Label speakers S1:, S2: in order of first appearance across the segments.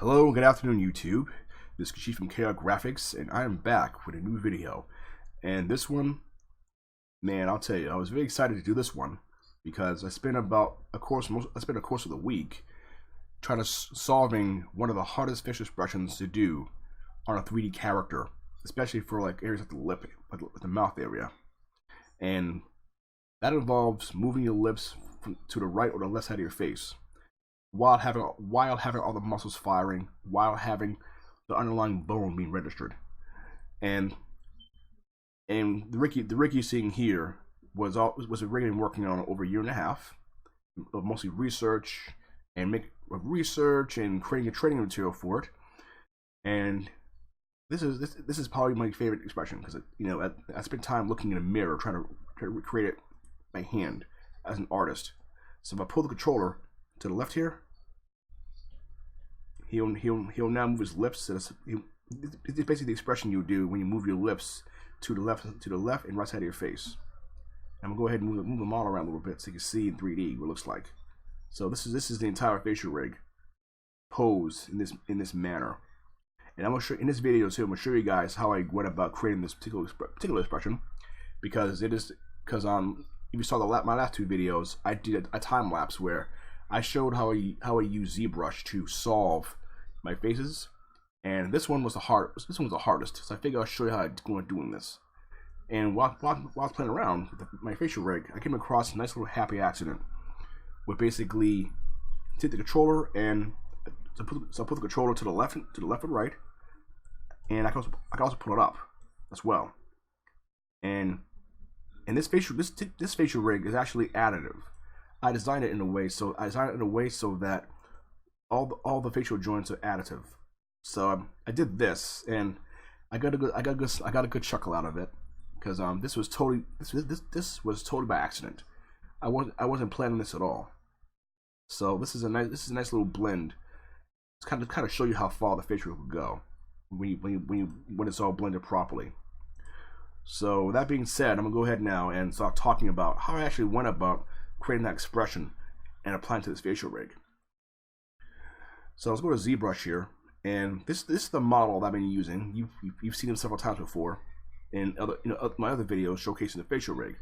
S1: Hello, good afternoon YouTube. This is Kashi from KRGraphics, and I am back with a new video. And this one, man, I'll tell you, I was very excited to do this one because I spent a course of the week trying to solving one of the hardest facial expressions to do on a 3D character, especially for like areas like the lip, like the mouth area. And that involves moving your lips to the right or the left side of your face, while having all the muscles firing, while having the underlying bone being registered. And the Ricky you're seeing here was Ricky working on over a year and a half of mostly research and creating a training material for it. And this is probably my favorite expression because I spent time looking in a mirror trying to recreate it by hand as an artist. So if I pull the controller to the left here, he'll now move his lips. It's basically the expression you do when you move your lips to the left and right side of your face. I'm gonna go ahead and move the model around a little bit so you can see in 3D what it looks like. So this is the entire facial rig posed in this manner. And I'm gonna show in this video too. I'm gonna show you guys how I went about creating this particular expression because if you saw my last two videos, I did a time lapse where I showed how I use ZBrush to solve my faces, and this one was the hardest. So I figured I'll show you how I go about doing this. And while I was playing around with my facial rig, I came across a nice little happy accident where basically take the controller and so I put the controller to the left and right, and I can also pull it up as well. And this facial rig is actually additive. I designed it in a way so that all the facial joints are additive. So I did this, and I got a good chuckle out of it because this was totally by accident. I wasn't planning this at all. So this is a nice little blend. It's kind of show you how far the facial could go when it's all blended properly. So that being said, I'm gonna go ahead now and start talking about how I actually went about creating that expression and applying it to this facial rig. So let's go to ZBrush here, and this is the model that I've been using. You've seen him several times before in my other videos showcasing the facial rig,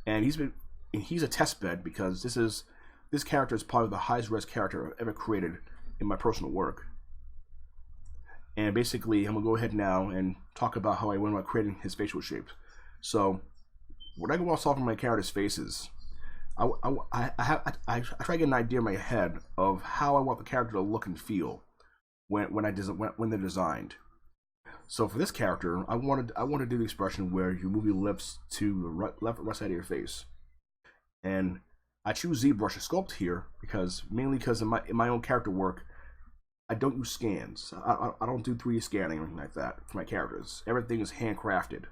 S1: and he's a test bed because this character is probably the highest res character I've ever created in my personal work. And basically, I'm gonna go ahead now and talk about how I went about creating his facial shapes. So when I go about solving my character's faces, I try to get an idea in my head of how I want the character to look and feel when they're designed. So for this character, I want to do the expression where you move your lips to the left side of your face, and I choose ZBrush to sculpt here mainly because in my own character work, I don't use scans. I don't do 3D scanning or anything like that for my characters. Everything is handcrafted.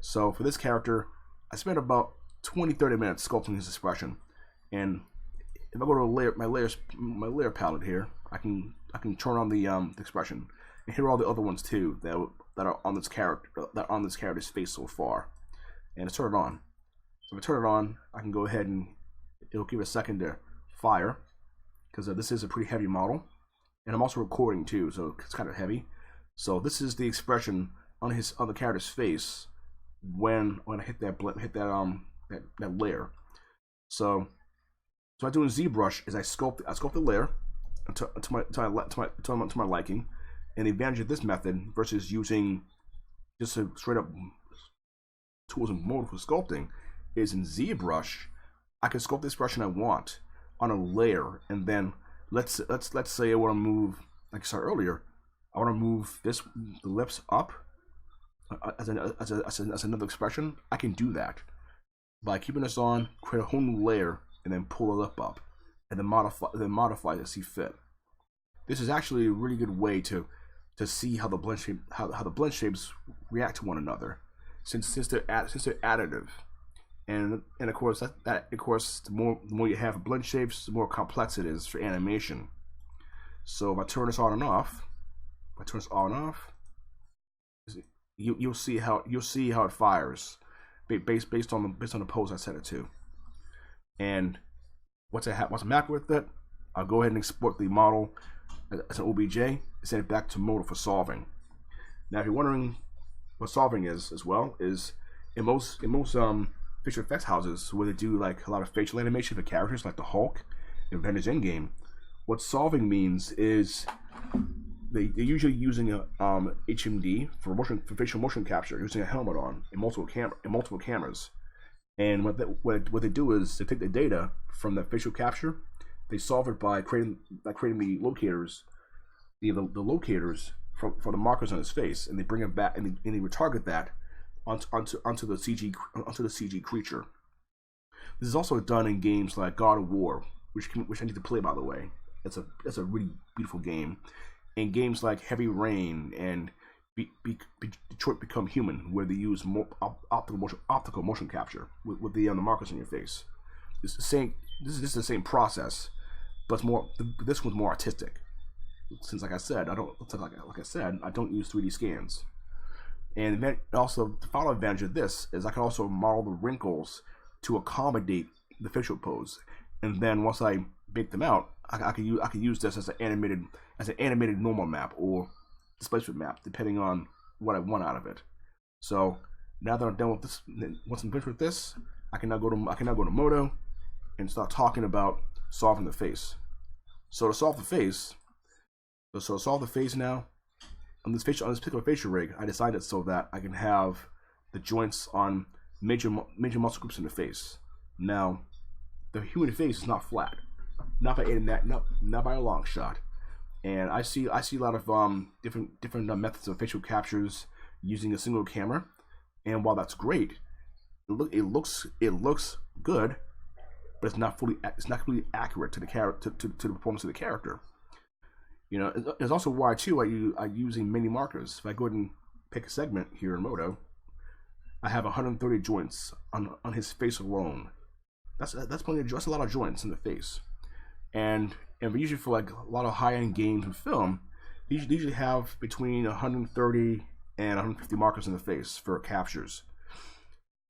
S1: So for this character, I spent about 20-30 minutes sculpting his expression. And if I go to my layer palette here, I can turn on the expression, and here are all the other ones too that are on this character's face so far. And let's turn it on. So if I turn it on, I can go ahead and it'll give it a second to fire because this is a pretty heavy model. And I'm also recording too, so it's kind of heavy. So this is the expression on the character's face when I hit that layer. So what I do in ZBrush is I sculpt the layer to my liking. And the advantage of this method versus using just a straight up tools in Modo for sculpting is in ZBrush I can sculpt the expression I want on a layer, and then let's say I want to move, like I said earlier, I want to move the lips up as another expression. I can do that by keeping this on, create a whole new layer, and then pull the lip up, and then modify it as see fit. This is actually a really good way to see how the blend shapes react to one another, since they're additive. And of course the more you have blend shapes, the more complex it is for animation. So if I turn this on and off, you'll see how it fires based on the pose I set it to. And once I'm happy with it, I'll go ahead and export the model as an OBJ and send it back to Modo for solving. Now, if you're wondering what solving is as well, is in most visual effects houses where they do like a lot of facial animation for characters like the Hulk in Avengers Endgame, what solving means is they're usually using a HMD for facial motion capture, using a helmet on in multiple cameras. And what they do is they take the data from that facial capture, they solve it by creating the locators, the locators for the markers on his face, and they bring it back and they retarget that onto the CG creature. This is also done in games like God of War, which I need to play, by the way. It's a really beautiful game. In games like Heavy Rain and Detroit Become Human, where they use optical motion capture with the markers on your face. It's the same. This is the same process, but it's more. This one's more artistic. Since, like I said, I don't use 3D scans. And then also the final advantage of this is I can also model the wrinkles to accommodate the facial pose. And then once I bake them out, I can use this as an animated normal map or displacement map, depending on what I want out of it. So now that I'm done with this, once I'm finished with this, I can now go to Modo and start talking about solving the face. So to solve the face now, on this particular facial rig, I designed it so that I can have the joints on major muscle groups in the face. Now, the human face is not flat, not by a long shot. And I see a lot of different methods of facial captures using a single camera. And while that's great, it looks good, but it's not completely accurate to the performance of the character. You know, it's also why too I'm using mini markers. If I go ahead and pick a segment here in Modo, I have 130 joints on his face alone. That's plenty of, that's a lot of joints in the face. And usually for like a lot of high-end games and film, they usually have between 130 and 150 markers in the face for captures.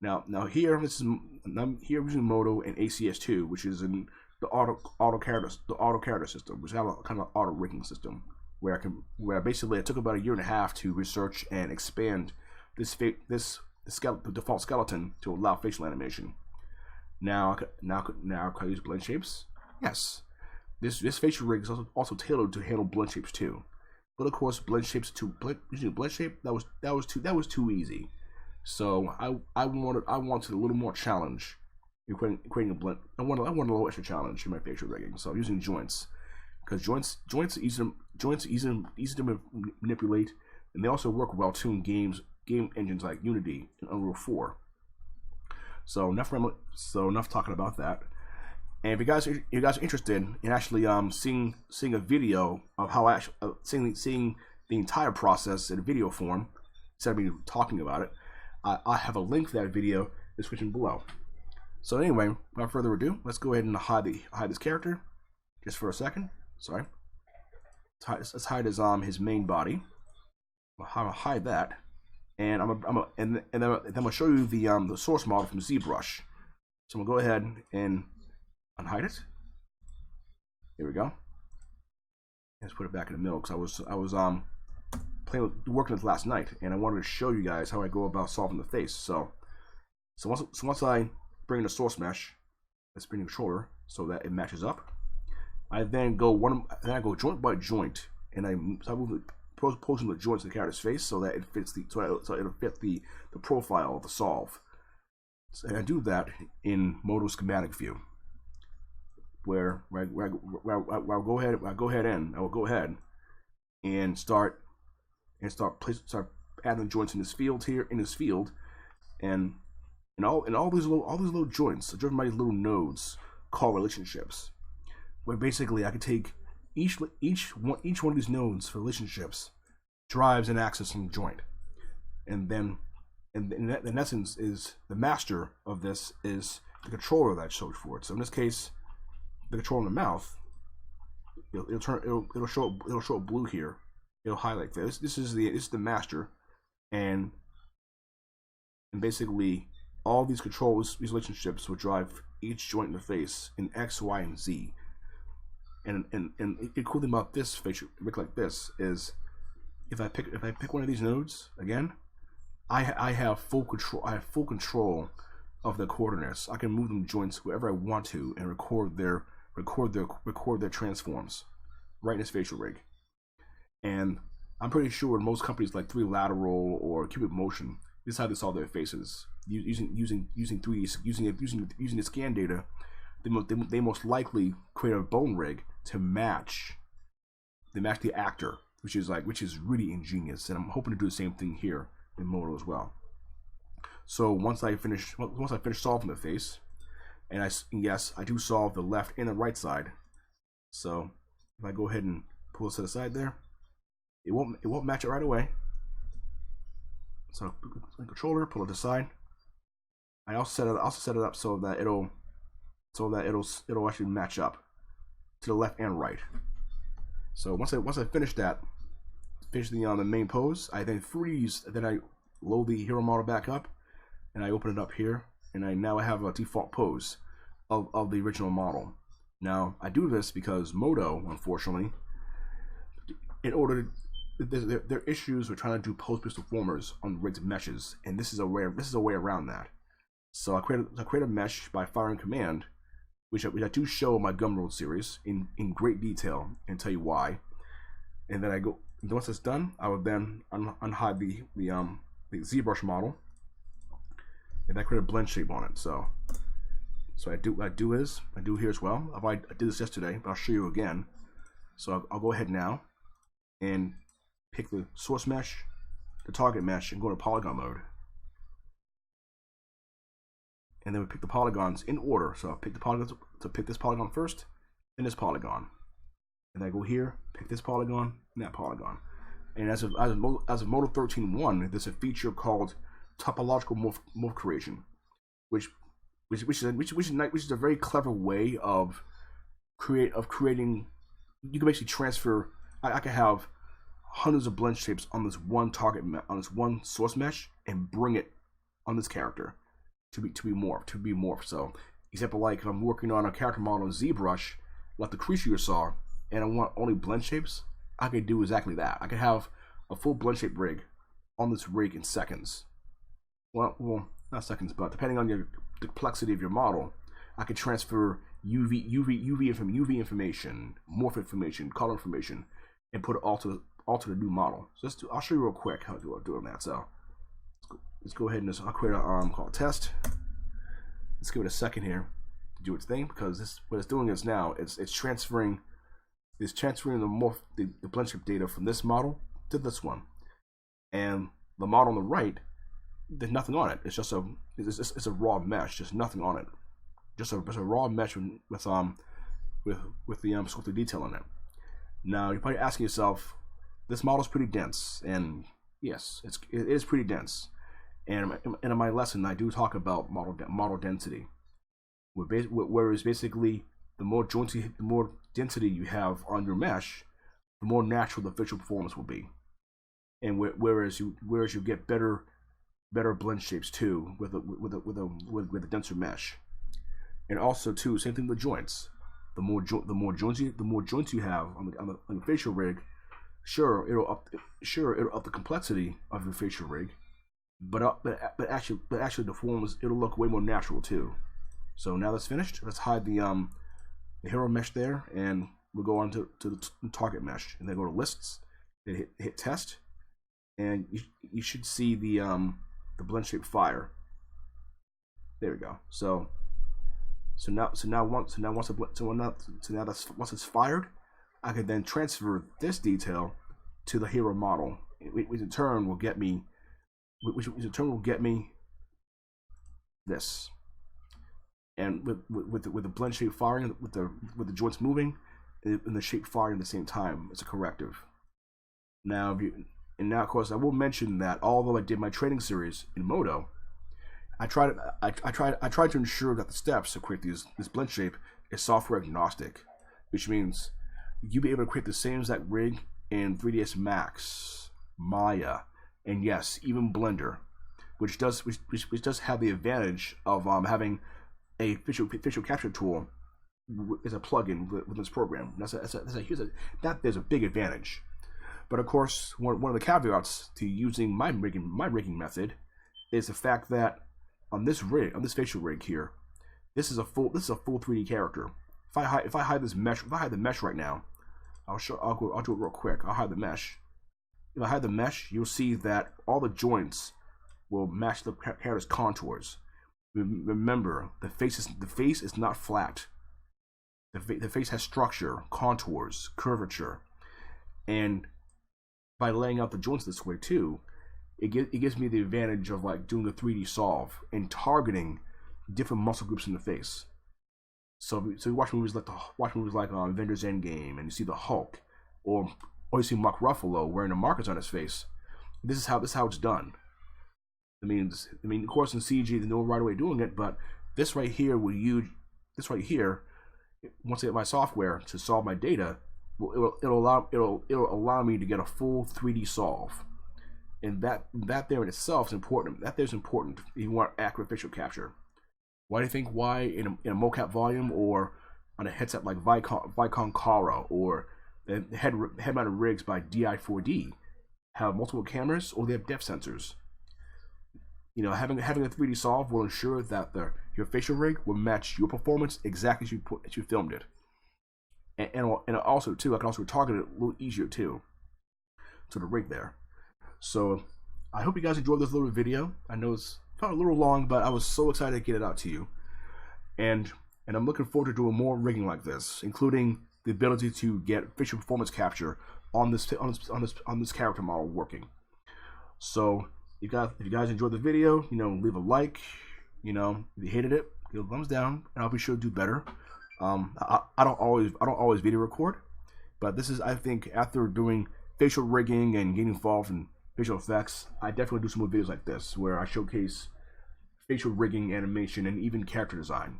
S1: Now here I'm using Modo and ACS2, which is in the auto character system, which has a kind of auto rigging system where I took about a year and a half to research and expand the default skeleton to allow facial animation. Now can I use blend shapes? Yes. This facial rig is also tailored to handle blend shapes too. But of course, using a blend shape that was too easy. So I wanted a little more challenge in creating a blend. I wanted a little extra challenge in my facial rigging. So I'm using joints, because joints are easy to manipulate, and they also work well too in game engines like Unity and Unreal 4. So enough talking about that. And if you guys are interested in actually seeing a video of how seeing the entire process in a video form instead of me talking about it, I have a link for that video in the description below. So anyway, without further ado, let's go ahead and hide this character just for a second. Sorry. Let's hide his main body. I'm gonna hide that, and then I'm gonna show you the source model from ZBrush. So I'm gonna go ahead and unhide it. Here we go. Let's put it back in the middle, because I was working with it last night, and I wanted to show you guys how I go about solving the face. So once I bring in the source mesh, let's bring the controller so that it matches up. I then go joint by joint, and I move posing the joints in the character's face so that it fits it'll fit the profile of the solve. So, and I do that in Modo schematic view, where I will go ahead and start adding joints in this field and all these little joints are driven by these little nodes called relationships, where basically I can take each one of these nodes for relationships drives an axis in the joint, and then in essence is the master of this is the controller that I showed for it. So in this case, the controller in the mouth, it'll show blue here. It'll highlight this. This is the master, and basically all these controls, these relationships will drive each joint in the face in X, Y, and Z. And the cool thing about this facial rig like this is, if I pick one of these nodes again, I have full control. I have full control of the coordinates. I can move them joints wherever I want to and record their transforms right in this facial rig. And I'm pretty sure most companies like 3 Lateral or Cubic Motion, this is how they solve their faces using 3D using the scan data. They most likely create a bone rig to match the actor, which is really ingenious. And I'm hoping to do the same thing here in Modo as well. So once I finish solving the face, and yes, I do solve the left and the right side. So if I go ahead and pull this to the side there, it won't match it right away. So controller, pull it to the side. I also set it up so that it'll actually match up to the left and right. So once I finish the main pose, I then freeze. Then I load the hero model back up, and I open it up here, and I now have a default pose of the original model. Now I do this because Modo, unfortunately, in order to, there are issues with trying to do post-based deformers on rigged meshes, and this is a way around that. So I create a mesh by firing command, which I do show in my Gumroad series in great detail and tell you why. And then once it's done, I would then unhide the ZBrush model, and I create a blend shape on it. So I do here as well. I did this yesterday, but I'll show you again. So I'll go ahead now and pick the source mesh, the target mesh, and go to polygon mode. And then we pick the polygons in order. So I'll pick the polygons to pick this polygon first, and this polygon. And I go here, pick this polygon, and that polygon. And as of Modo 13.1, there's a feature called topological morph creation, which is a very clever way of creating. You can basically transfer. I can have hundreds of blend shapes on this one target on this one source mesh and bring it on this character to be morphed. So, example, like if I'm working on a character model in ZBrush, like the creature you saw, and I want only blend shapes, I could do exactly that. I could have a full blend shape rig on this rig in seconds. Well, not seconds, but depending on the complexity of your model, I could transfer UV information, morph information, color information, and put it all to the new model. So I'll show you real quick how to do that. So let's go ahead and I'll create a called test. Let's give it a second here to do its thing, because what it's doing is now it's transferring the blend shape data from this model to this one, and the model on the right, there's nothing on it. It's just a raw mesh, just nothing on it, just a raw mesh with the sculpted detail in it. Now you're probably asking yourself, this model's pretty dense, and yes, it is pretty dense. And in my lesson, I do talk about model density, whereas basically the more density you have on your mesh, the more natural the visual performance will be. And whereas you get better blend shapes too with a denser mesh. And also too, same thing with joints. The more joints you have on the facial rig, sure it'll up the complexity of your facial rig, but actually the forms, it'll look way more natural too. So now that's finished. Let's hide the hero mesh there, and we'll go on to the target mesh, and then go to lists, then hit test, and you should see the blend shape fire. There we go. So once it's fired, I can then transfer this detail to the hero model, which in turn will get me this. And with the blend shape firing, with the joints moving, and the shape firing at the same time, it's a corrective. Now, of course, I will mention that although I did my training series in Modo, I tried to ensure that the steps to create this blend shape is software agnostic, which means you'll be able to create the same exact rig in 3ds Max, Maya, and yes, even Blender, which does have the advantage of having a visual capture tool is a plugin with this program. There's a big advantage. But of course, one of the caveats to using my rigging method is the fact that on this facial rig here, this is a full 3D character. If I hide the mesh right now, I'll do it real quick. I'll hide the mesh. If I hide the mesh, you'll see that all the joints will match the character's contours. Remember, the face is not flat. The face has structure, contours, curvature, and by laying out the joints this way too, it gives me the advantage of like doing a 3D solve and targeting different muscle groups in the face. So you watch movies like Avengers Endgame, and you see the Hulk, or you see Mark Ruffalo wearing the markers on his face. This is how it's done. I mean, of course, in CG, there's no right way of doing it, but this right here, once I get my software to solve my data, it'll allow me to get a full 3D solve, and that there in itself is important. That there's important if you want accurate facial capture. Why do you think in a mocap volume or on a headset like Vicon Cara or the head-mounted rigs by DI4D have multiple cameras or they have depth sensors? You know, having a 3D solve will ensure that your facial rig will match your performance exactly as you filmed it. And also too, I can also target it a little easier too to the rig there. So I hope you guys enjoyed this little video. I know it's felt a little long, but I was so excited to get it out to you. And I'm looking forward to doing more rigging like this, including the ability to get facial performance capture on this character model working. So if you guys enjoyed the video, you know, leave a like. You know, if you hated it, give a thumbs down, and I'll be sure to do better. I don't always video record, but this is, I think, after doing facial rigging and getting involved in visual effects, I definitely do some more videos like this where I showcase facial rigging, animation, and even character design.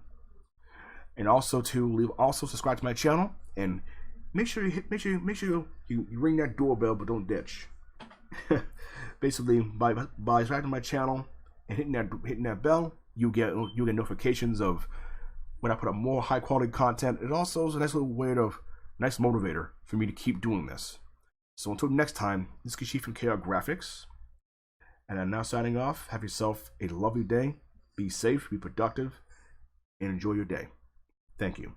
S1: And also subscribe to my channel, and make sure you ring that doorbell, but don't ditch. Basically, by subscribing to my channel and hitting that bell, you get notifications of when I put up more high quality content. It also is a nice little nice motivator for me to keep doing this. So until next time, this is Kishi from KRGraphics, and I'm now signing off. Have yourself a lovely day. Be safe, be productive, and enjoy your day. Thank you.